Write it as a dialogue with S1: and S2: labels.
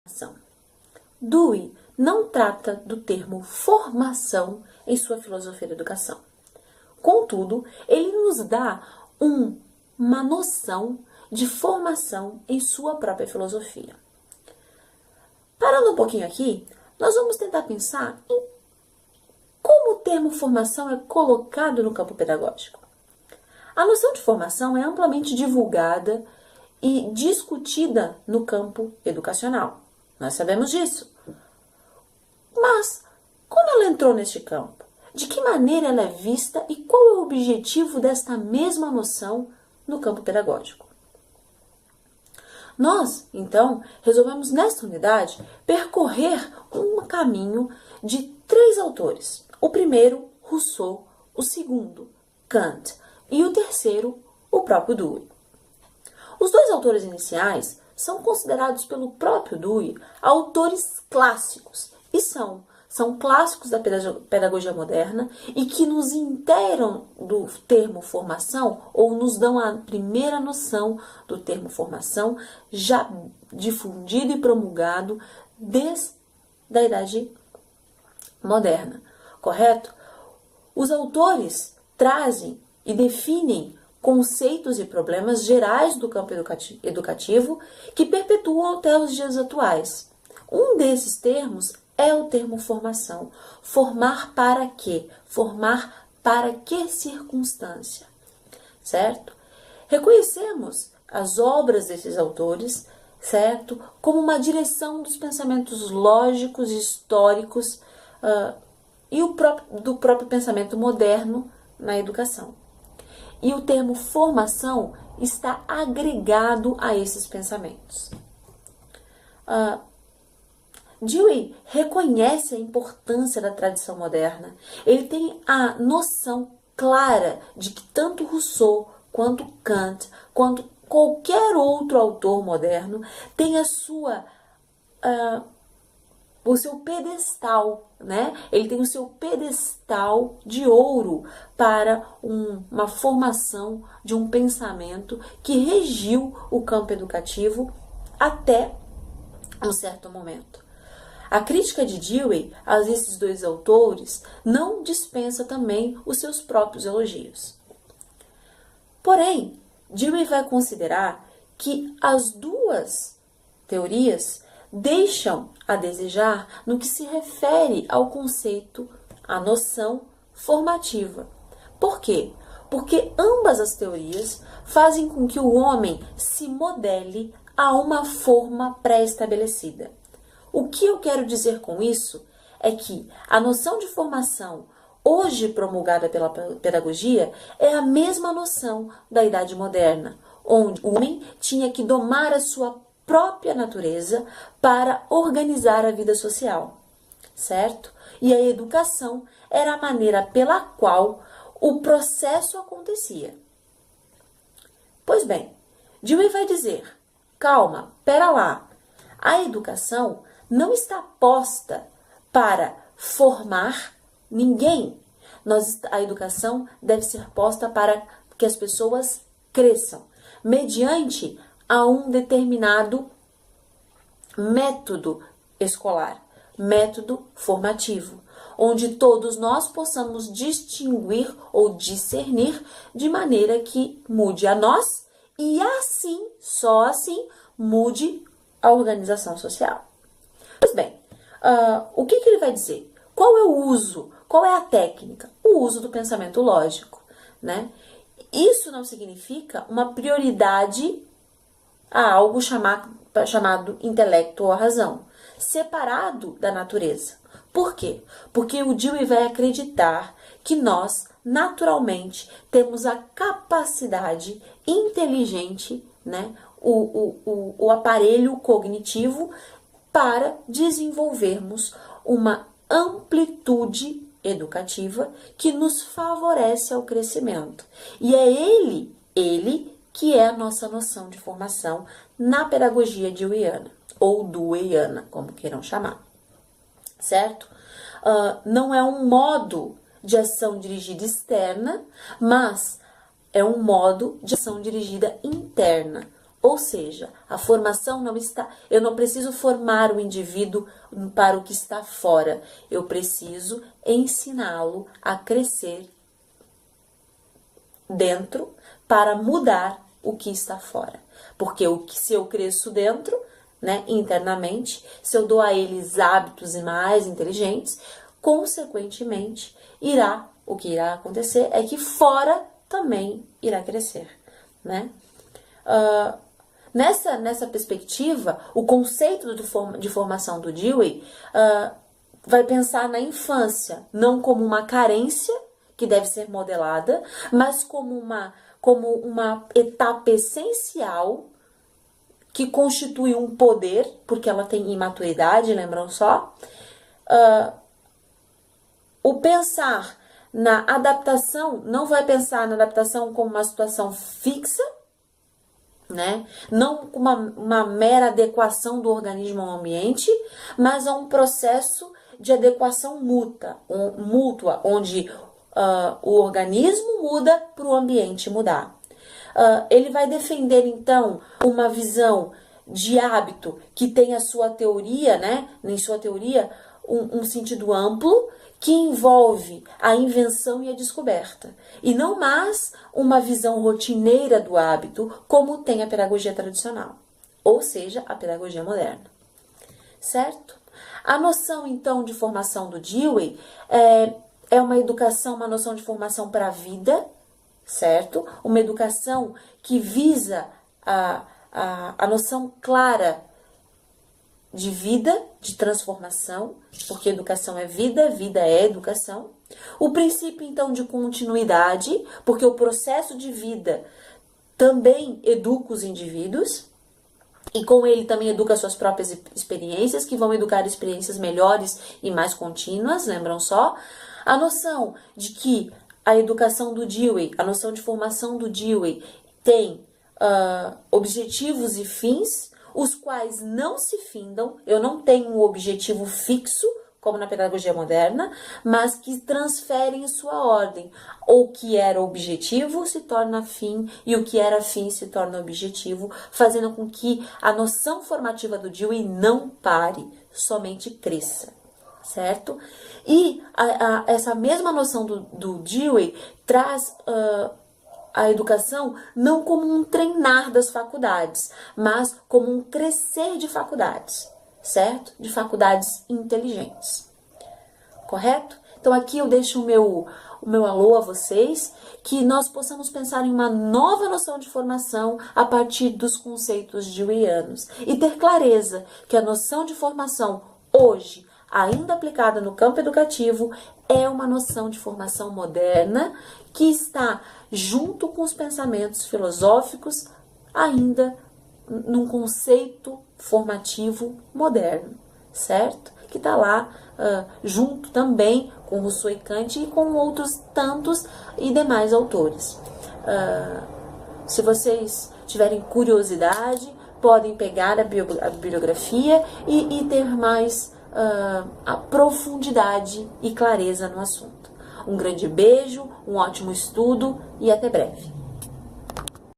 S1: formação. Dewey não trata do termo formação em sua filosofia da educação. Contudo, ele nos dá uma noção de formação em sua própria filosofia. Parando um pouquinho aqui, nós vamos tentar pensar em como o termo formação é colocado no campo pedagógico. A noção de formação é amplamente divulgada e discutida no campo educacional. Nós sabemos disso. Mas, como ela entrou neste campo? De que maneira ela é vista e qual é o objetivo desta mesma noção no campo pedagógico? Nós, então, resolvemos nesta unidade percorrer um caminho de 3 autores. O primeiro, Rousseau, o segundo, Kant, e o terceiro, o próprio Dewey. Os 2 autores iniciais são considerados pelo próprio Dewey autores clássicos e são clássicos da pedagogia moderna e que nos inteiram do termo formação ou nos dão a primeira noção do termo formação já difundido e promulgado desde a Idade Moderna, correto? Os autores trazem e definem conceitos e problemas gerais do campo educativo que perpetuam até os dias atuais. Um desses termos é o termo formação. Formar para quê? Formar para que circunstância? Certo? Reconhecemos as obras desses autores, certo? Como uma direção dos pensamentos lógicos e históricos e do próprio pensamento moderno na educação. E o termo formação está agregado a esses pensamentos. Dewey reconhece a importância da tradição moderna. Ele tem a noção clara de que tanto Rousseau, quanto Kant, quanto qualquer outro autor moderno tem o seu pedestal, né? Ele tem o seu pedestal de ouro para uma formação de um pensamento que regiu o campo educativo até um certo momento. A crítica de Dewey a esses 2 autores não dispensa também os seus próprios elogios. Porém, Dewey vai considerar que as 2 teorias deixam a desejar no que se refere ao conceito, à noção formativa. Por quê? Porque ambas as teorias fazem com que o homem se modele a uma forma pré-estabelecida. O que eu quero dizer com isso é que a noção de formação hoje promulgada pela pedagogia é a mesma noção da Idade Moderna, onde o homem tinha que domar a sua própria natureza para organizar a vida social, certo? E a educação era a maneira pela qual o processo acontecia. Pois bem, Dewey vai dizer, calma, pera lá, a educação não está posta para formar ninguém. A educação deve ser posta para que as pessoas cresçam, mediante a um determinado método escolar, método formativo, onde todos nós possamos distinguir ou discernir de maneira que mude a nós e assim, só assim, mude a organização social. Pois bem, o que ele vai dizer? Qual é o uso? Qual é a técnica? O uso do pensamento lógico, né? Isso não significa uma prioridade a algo chamado intelecto ou razão, separado da natureza. Por quê? Porque o Dewey vai acreditar que nós, naturalmente, temos a capacidade inteligente, né? O aparelho cognitivo para desenvolvermos uma amplitude educativa que nos favorece ao crescimento. E é ele que é a nossa noção de formação na pedagogia deweyana, ou deweyana, como queiram chamar, certo? Não é um modo de ação dirigida externa, mas é um modo de ação dirigida interna, Ou seja, a formação não está... Eu não preciso formar o indivíduo para o que está fora. Eu preciso ensiná-lo a crescer dentro para mudar o que está fora. Porque se eu cresço dentro, né, internamente, se eu dou a eles hábitos mais inteligentes, consequentemente, o que irá acontecer é que fora também irá crescer, né? Nessa perspectiva, o conceito de formação do Dewey vai pensar na infância, não como uma carência que deve ser modelada, mas como uma etapa essencial que constitui um poder, porque ela tem imaturidade, lembram só? O pensar na adaptação, não vai pensar na adaptação como uma situação fixa, né? Não como uma mera adequação do organismo ao ambiente, mas a um processo de adequação mútua, onde o organismo muda para o ambiente mudar. Ele vai defender, então, uma visão de hábito que tem a sua teoria, né? Em sua teoria, um sentido amplo, que envolve a invenção e a descoberta, e não mais uma visão rotineira do hábito, como tem a pedagogia tradicional, ou seja, a pedagogia moderna. Certo? A noção, então, de formação do Dewey é uma educação, uma noção de formação para a vida, certo? Uma educação que visa a noção clara de vida, de transformação, porque educação é vida, vida é educação. O princípio, então, de continuidade, porque o processo de vida também educa os indivíduos, e com ele também educa suas próprias experiências, que vão educar experiências melhores e mais contínuas, lembram só? A noção de que a educação do Dewey, a noção de formação do Dewey tem objetivos e fins, os quais não se findam. Eu não tenho um objetivo fixo, como na pedagogia moderna, mas que transferem sua ordem. O que era objetivo se torna fim, e o que era fim se torna objetivo, fazendo com que a noção formativa do Dewey não pare, somente cresça, certo? E essa mesma noção do Dewey traz a educação não como um treinar das faculdades, mas como um crescer de faculdades, certo? De faculdades inteligentes. Correto? Então aqui eu deixo o meu alô a vocês, que nós possamos pensar em uma nova noção de formação a partir dos conceitos deweyianos e ter clareza que a noção de formação hoje, ainda aplicada no campo educativo, é uma noção de formação moderna que está junto com os pensamentos filosóficos ainda num conceito formativo moderno, certo? Que está lá junto também com Rousseau e Kant e com outros tantos e demais autores. Se vocês tiverem curiosidade, podem pegar a bibliografia e ter mais a profundidade e clareza no assunto. Um grande beijo, um ótimo estudo e até breve.